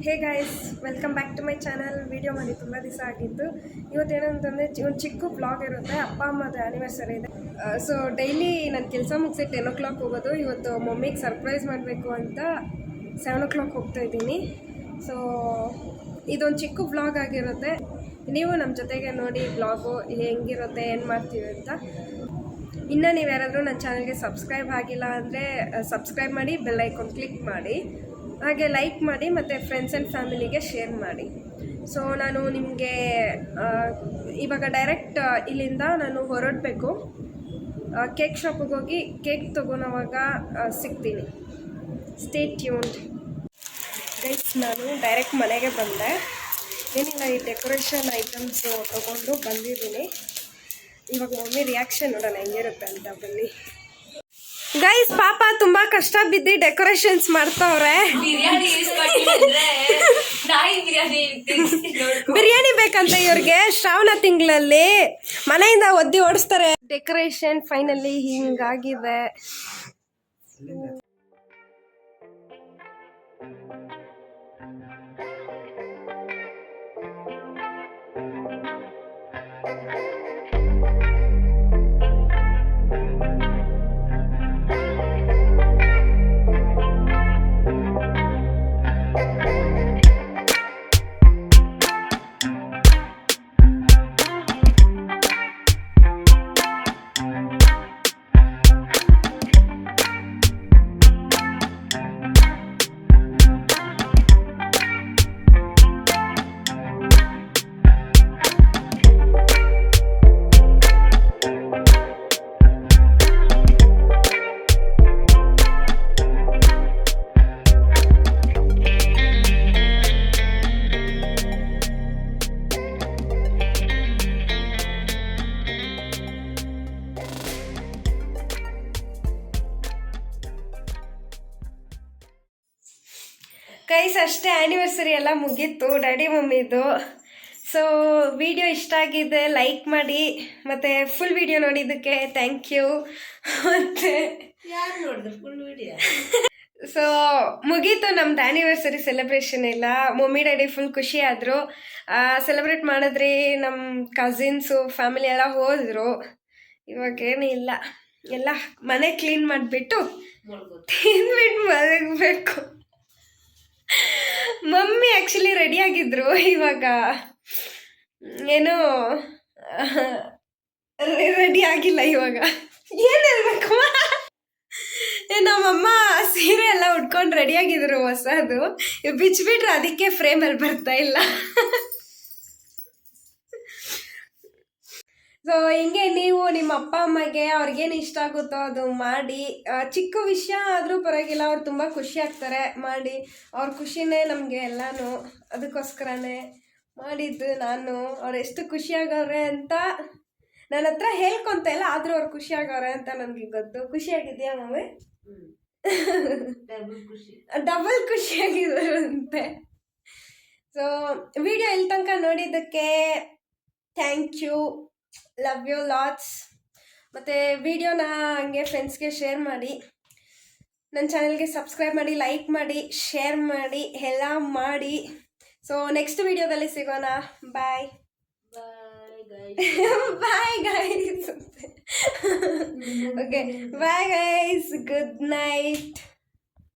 Hey guys, welcome back to my channel. Video ಮಾಡಿ ತುಂಬ ದಿವಸ ಆಗಿತ್ತು. ಇವತ್ತೇನಂತಂದರೆ ಒಂದು ಚಿಕ್ಕ ಬ್ಲಾಗ್ ಇರುತ್ತೆ. ಅಪ್ಪ ಅಮ್ಮದ ಆ್ಯನಿವರ್ಸರಿ ಇದೆ. ಸೊ ಡೈಲಿ ನಾನು ಕೆಲಸ ಮುಗಿಸಿ 10 o'clock ಹೋಗೋದು. ಇವತ್ತು ಮಮ್ಮಿಗೆ ಸರ್ಪ್ರೈಸ್ ಮಾಡಬೇಕು ಅಂತ 7 o'clock ಹೋಗ್ತಾ ಇದ್ದೀನಿ. ಸೊ ಇದೊಂದು ಚಿಕ್ಕ ಬ್ಲಾಗ್ ಆಗಿರುತ್ತೆ. ನೀವು ನಮ್ಮ ಜೊತೆಗೆ ನೋಡಿ ಬ್ಲಾಗು ಹೆಂಗಿರುತ್ತೆ, ಏನು ಮಾಡ್ತೀವಿ ಅಂತ. ಇನ್ನು ನೀವು ಯಾರಾದರೂ ನನ್ನ ಚಾನಲ್ಗೆ ಸಬ್ಸ್ಕ್ರೈಬ್ ಆಗಿಲ್ಲ ಅಂದರೆ ಸಬ್ಸ್ಕ್ರೈಬ್ ಮಾಡಿ, ಬೆಲ್ ಐಕಾನ್ ಕ್ಲಿಕ್ ಮಾಡಿ, ಹಾಗೆ ಲೈಕ್ ಮಾಡಿ ಮತ್ತು ಫ್ರೆಂಡ್ಸ್ ಆ್ಯಂಡ್ ಫ್ಯಾಮಿಲಿಗೆ ಶೇರ್ ಮಾಡಿ. ಸೊ ನಾನು ನಿಮಗೆ ಇವಾಗ ಡೈರೆಕ್ಟ್ ಇಲ್ಲಿಂದ ನಾನು ಹೊರಡಬೇಕು. ಕೇಕ್ ಶಾಪಿಗೆ ಹೋಗಿ ಕೇಕ್ ತೊಗೊಳೋವಾಗ ಸಿಗ್ತೀನಿ. Stay tuned guys. ನಾನು ಡೈರೆಕ್ಟ್ ಮನೆಗೆ ಬಂದೆ. ಏನಿಲ್ಲ, ಈ ಡೆಕೋರೇಷನ್ ಐಟಮ್ಸು ತೊಗೊಂಡು ಬಂದಿದ್ದೀನಿ. ಇವಾಗ ಮಮ್ಮಿ ರಿಯಾಕ್ಷನ್ ನೋಡೋಣ ಹೆಂಗಿರುತ್ತೆ ಅಂತ. ಬನ್ನಿ ಗೈಸ್. ಪಾಪ ತುಂಬಾ ಕಷ್ಟ ಬಿದ್ದು ಡೆಕೋರೇಷನ್ಸ್ ಮಾಡ್ತಾವ್ರೆ. ಬಿರಿಯಾನಿ ಬೇಕಂತ ಇವ್ರಿಗೆ. ಶ್ರಾವಣ ತಿಂಗಳಲ್ಲಿ ಮನೆಯಿಂದ ಒದ್ದಿ ಓಡಿಸ್ತಾರೆ. ಡೆಕೋರೇಷನ್ ಫೈನಲಿ ಹಿಂಗಾಗಿದೆ. ಗೈಸ್, ಅಷ್ಟೇ ಆ್ಯನಿವರ್ಸರಿ ಎಲ್ಲ ಮುಗೀತು ಡ್ಯಾಡಿ ಮಮ್ಮಿದು. ಸೊ ವಿಡಿಯೋ ಇಷ್ಟ ಆಗಿದೆ, ಲೈಕ್ ಮಾಡಿ, ಮತ್ತು ಫುಲ್ ವಿಡಿಯೋ ನೋಡಿದ್ದಕ್ಕೆ ಥ್ಯಾಂಕ್ ಯು. ಮತ್ತು ಯಾರು ನೋಡಿದ್ರು ಫುಲ್ ವಿಡಿಯೋ? ಸೊ ಮುಗೀತು ನಮ್ದು ಆ್ಯನಿವರ್ಸರಿ ಸೆಲೆಬ್ರೇಷನ್ ಎಲ್ಲ. ಮಮ್ಮಿ ಡ್ಯಾಡಿ ಫುಲ್ ಖುಷಿ ಆದರು. ಸೆಲೆಬ್ರೇಟ್ ಮಾಡಿದ್ರಿ. ನಮ್ಮ ಕಸಿನ್ಸು ಫ್ಯಾಮಿಲಿ ಎಲ್ಲ ಹೋದರು. ಇವಾಗೇನು ಇಲ್ಲ, ಎಲ್ಲ ಮನೆ ಕ್ಲೀನ್ ಮಾಡಿಬಿಟ್ಟು ತಿಂದ್ಬಿಟ್ಟು ಮಲಗಬೇಕು. ಮಮ್ಮಿ ಆ್ಯಕ್ಚುಲಿ ರೆಡಿಯಾಗಿದ್ರು. ಇವಾಗ ಏನೋ ರೆಡಿ ಆಗಿಲ್ಲ. ಇವಾಗ ಏನು ಹೇಳ್ಬೇಕು, ನಮ್ಮಮ್ಮ ಸೀರೆ ಎಲ್ಲ ಉಟ್ಕೊಂಡು ರೆಡಿಯಾಗಿದ್ರು ಹೊಸದು. ಬಿಚ್ಚಿಬಿಟ್ರೆ ಅದಕ್ಕೆ ಫ್ರೇಮಲ್ಲಿ ಬರ್ತಾ ಇಲ್ಲ. ಸೊ ಹಿಂಗೆ ನೀವು ನಿಮ್ಮ ಅಪ್ಪ ಅಮ್ಮಗೆ ಅವ್ರಿಗೇನು ಇಷ್ಟ ಆಗುತ್ತೋ ಅದು ಮಾಡಿ. ಚಿಕ್ಕ ವಿಷಯ ಆದರೂ ಪರವಾಗಿಲ್ಲ, ಅವ್ರು ತುಂಬ ಖುಷಿ ಆಗ್ತಾರೆ ಮಾಡಿ. ಅವ್ರ ಖುಷಿನೇ ನಮಗೆ ಎಲ್ಲನೂ. ಅದಕ್ಕೋಸ್ಕರನೇ ಮಾಡಿದ್ದು ನಾನು. ಅವ್ರು ಎಷ್ಟು ಖುಷಿಯಾಗವ್ರೆ ಅಂತ ನನ್ನ ಹತ್ರ ಹೇಳ್ಕೊತ ಇಲ್ಲ, ಆದರೂ ಅವ್ರು ಖುಷಿಯಾಗವ್ರೆ ಅಂತ ನನಗೆ ಗೊತ್ತು. ಖುಷಿಯಾಗಿದೆಯಾ ಮಮ್ಮಿ? ಡಬಲ್ ಖುಷಿಯಾಗಿದ್ದಾರಂತೆ. ಸೊ ವಿಡಿಯೋ ಇಲ್ಲಿ ತನಕ ನೋಡಿದ್ದಕ್ಕೆ thank you. Love you lots. ಮತ್ತು ವಿಡಿಯೋನ ಹಂಗೆ ಫ್ರೆಂಡ್ಸ್ಗೆ ಶೇರ್ ಮಾಡಿ. ನನ್ನ ಚಾನಲ್ಗೆ ಸಬ್ಸ್ಕ್ರೈಬ್ ಮಾಡಿ, ಲೈಕ್ ಮಾಡಿ, ಶೇರ್ ಮಾಡಿ, ಎಲ್ಲ ಮಾಡಿ. ಸೊ ನೆಕ್ಸ್ಟ್ ವಿಡಿಯೋದಲ್ಲಿ ಸಿಗೋಣ. Bye bye guys. Okay bye guys, good night.